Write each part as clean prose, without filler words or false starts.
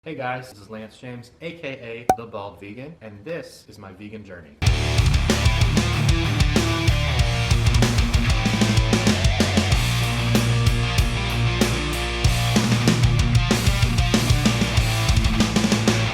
Hey guys, this is Lance James, aka The Bald Vegan, and this is my vegan journey.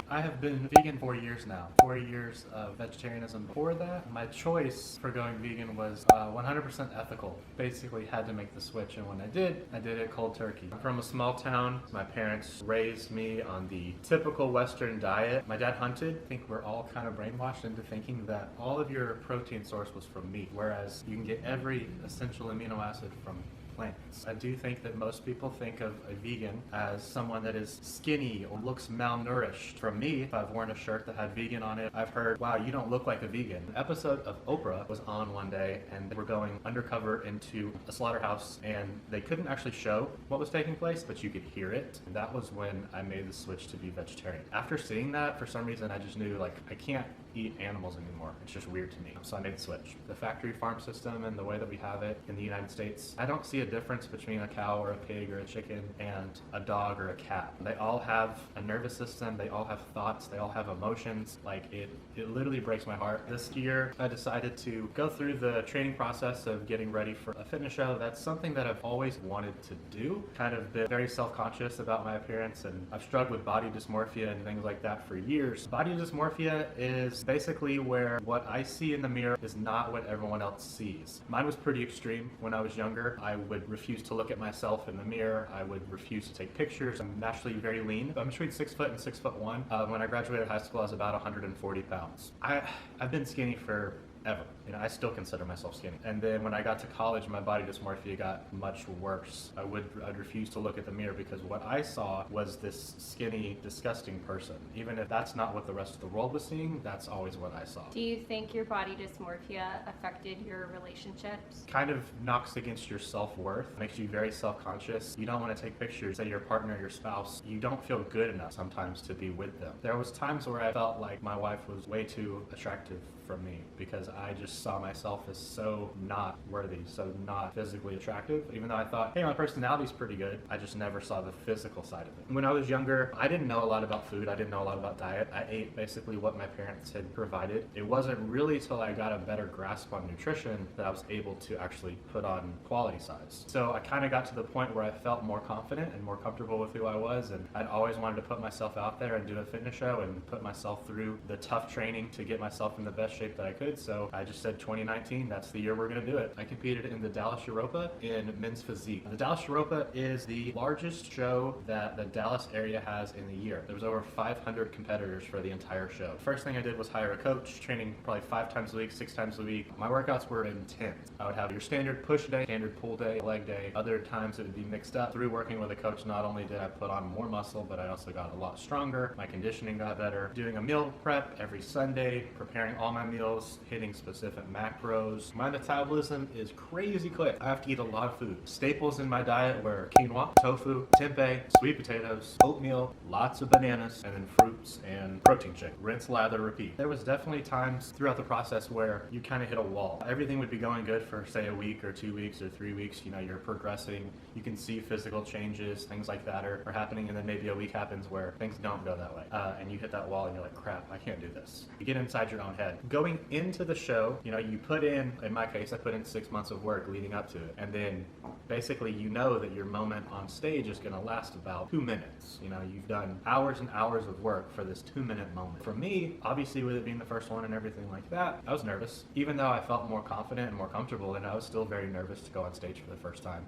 I have been vegan for years now. 4 years of vegetarianism before that. My choice for going vegan was 100% ethical. Basically had to make the switch, and when I did it cold turkey. I'm from a small town. My parents raised me on the typical Western diet. My dad hunted. I think we're all kind of brainwashed into thinking that all of your protein source was from meat, whereas you can get every essential amino acid from plants. I do think that most people think of a vegan as someone that is skinny or looks malnourished. For me, if I've worn a shirt that had vegan on it, I've heard, wow, you don't look like a vegan. An episode of Oprah was on one day, and they were going undercover into a slaughterhouse, and they couldn't actually show what was taking place, but you could hear it. And that was when I made the switch to be vegetarian. After seeing that, for some reason, I just knew, like, I can't eat animals anymore. It's just weird to me. So I made the switch. The factory farm system and the way that we have it in the United States, I don't see a difference between a cow or a pig or a chicken and a dog or a cat. They all have a nervous system, they all have thoughts, they all have emotions. Like it literally breaks my heart. This year I decided to go through the training process of getting ready for a fitness show. That's something that I've always wanted to do. Kind of been very self-conscious about my appearance, and I've struggled with body dysmorphia and things like that for years. Body dysmorphia is basically where what I see in the mirror is not what everyone else sees. Mine was pretty extreme when I was younger. I would refuse to look at myself in the mirror. I would refuse to take pictures. I'm naturally very lean. I'm between 6 foot and 6'1". When I graduated high school, I was about 140 pounds. I've been skinny for ever. You know, I still consider myself skinny. And then when I got to college, my body dysmorphia got much worse. I'd refuse to look at the mirror because what I saw was this skinny, disgusting person. Even if that's not what the rest of the world was seeing, that's always what I saw. Do you think your body dysmorphia affected your relationships? Kind of knocks against your self-worth, makes you very self-conscious. You don't want to take pictures of your partner, your spouse. You don't feel good enough sometimes to be with them. There was times where I felt like my wife was way too attractive for me because I just saw myself as so not worthy, so not physically attractive. Even though I thought, hey, my personality's pretty good, I just never saw the physical side of it. When I was younger, I didn't know a lot about food. I didn't know a lot about diet. I ate basically what my parents had provided. It wasn't really till I got a better grasp on nutrition that I was able to actually put on quality size. So I kind of got to the point where I felt more confident and more comfortable with who I was, and I'd always wanted to put myself out there and do a fitness show and put myself through the tough training to get myself in the best shape that I could. So I just said 2019, that's the year we're going to do it. I competed in the Dallas Europa in men's physique. The Dallas Europa is the largest show that the Dallas area has in the year. There was over 500 competitors for the entire show. First thing I did was hire a coach, training probably 5 times a week, 6 times a week. My workouts were intense. I would have your standard push day, standard pull day, leg day. Other times it would be mixed up. Through working with a coach, not only did I put on more muscle, but I also got a lot stronger. My conditioning got better. Doing a meal prep every Sunday, preparing all my meals, hitting specific macros. My metabolism is crazy quick. I have to eat a lot of food. Staples in my diet were quinoa, tofu, tempeh, sweet potatoes, oatmeal, lots of bananas, and then fruits and protein shake. Rinse, lather, repeat. There was definitely times throughout the process where you kind of hit a wall. Everything would be going good for say a week or 2 weeks or 3 weeks. You know, you're progressing. You can see physical changes, things like that are happening, and then maybe a week happens where things don't go that way. And you hit that wall and you're like, crap, I can't do this. You get inside your own head. Going into the show, you know, you put in my case, I put in 6 months of work leading up to it. And then basically you know that your moment on stage is going to last about 2 minutes. You know, you've done hours and hours of work for this 2-minute moment. For me, obviously with it being the first one and everything like that, I was nervous. Even though I felt more confident and more comfortable, and I was still very nervous to go on stage for the first time.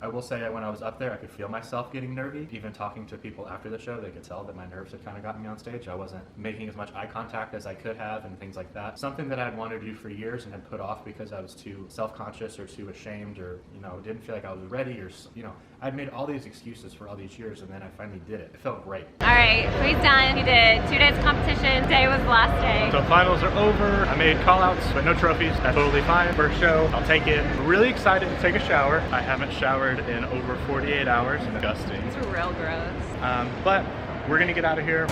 I will say when I was up there, I could feel myself getting nervy. Even talking to people after the show, they could tell that my nerves had kind of gotten me on stage. I wasn't making as much eye contact as I could have and things like that. Something that I'd wanted to do for years and had put off because I was too self-conscious or too ashamed or, you know, didn't feel like I was ready or, you know, I'd made all these excuses for all these years, and then I finally did it. It felt great. All right, we've done. You did 2 days competition. Today was the last day. So finals are over. I made call-outs, but no trophies. That's totally fine. First show, I'll take it. I'm really excited to take a shower. I haven't showered in over 48 hours. Disgusting. It's real gross. But we're gonna get out of here.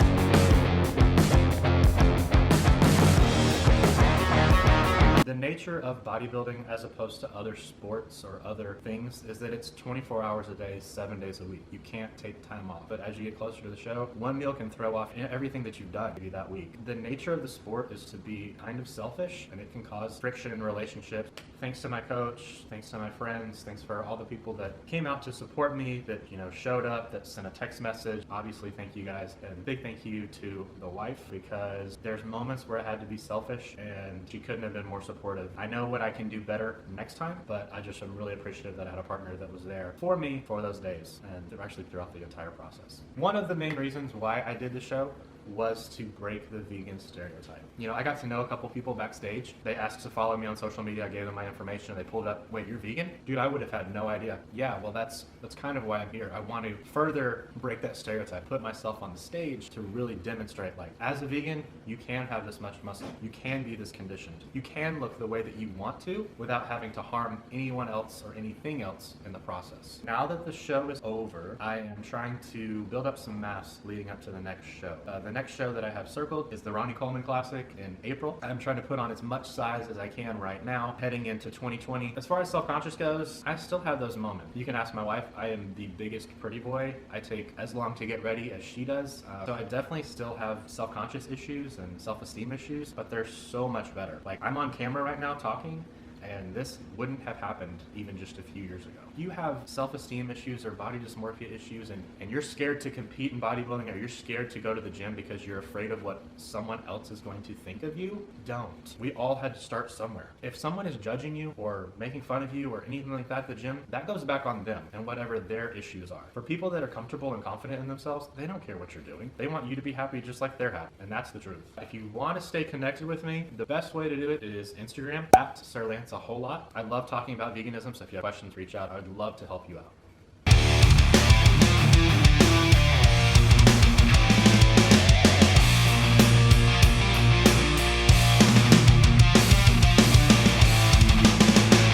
The nature of bodybuilding as opposed to other sports or other things is that it's 24 hours a day, 7 days a week. You can't take time off. But as you get closer to the show, one meal can throw off everything that you've done maybe that week. The nature of the sport is to be kind of selfish, and it can cause friction in relationships. Thanks to my coach, thanks to my friends, thanks for all the people that came out to support me, that showed up, that sent a text message. Obviously, thank you guys, and big thank you to the wife, because there's moments where I had to be selfish, and she couldn't have been more supportive. I know what I can do better next time, but I just am really appreciative that I had a partner that was there for me for those days, and actually throughout the entire process. One of the main reasons why I did the show was to break the vegan stereotype. I got to know a couple people backstage. They asked to follow me on social media. I gave them my information. They pulled up, wait, you're vegan? Dude, I would have had no idea. Yeah, well, that's kind of why I'm here. I want to further break that stereotype, put myself on the stage to really demonstrate, like, as a vegan, you can have this much muscle. You can be this conditioned. You can look the way that you want to without having to harm anyone else or anything else in the process. Now that the show is over, I am trying to build up some mass leading up to the next show. The next show that I have circled is the Ronnie Coleman Classic in April. I'm trying to put on as much size as I can right now, heading into 2020. As far as self-conscious goes, I still have those moments. You can ask my wife. I am the biggest pretty boy. I take as long to get ready as she does. So I definitely still have self-conscious issues and self-esteem issues, but they're so much better. Like, I'm on camera right now talking, and this wouldn't have happened even just a few years ago. If you have self-esteem issues or body dysmorphia issues, and you're scared to compete in bodybuilding, or you're scared to go to the gym because you're afraid of what someone else is going to think of you, don't. We all had to start somewhere. If someone is judging you or making fun of you or anything like that at the gym, that goes back on them and whatever their issues are. For people that are comfortable and confident in themselves, they don't care what you're doing. They want you to be happy just like they're happy, and that's the truth. If you want to stay connected with me, the best way to do it is Instagram, @SirLance a whole lot. I love talking about veganism, so if you have questions, reach out. I would love to help you out.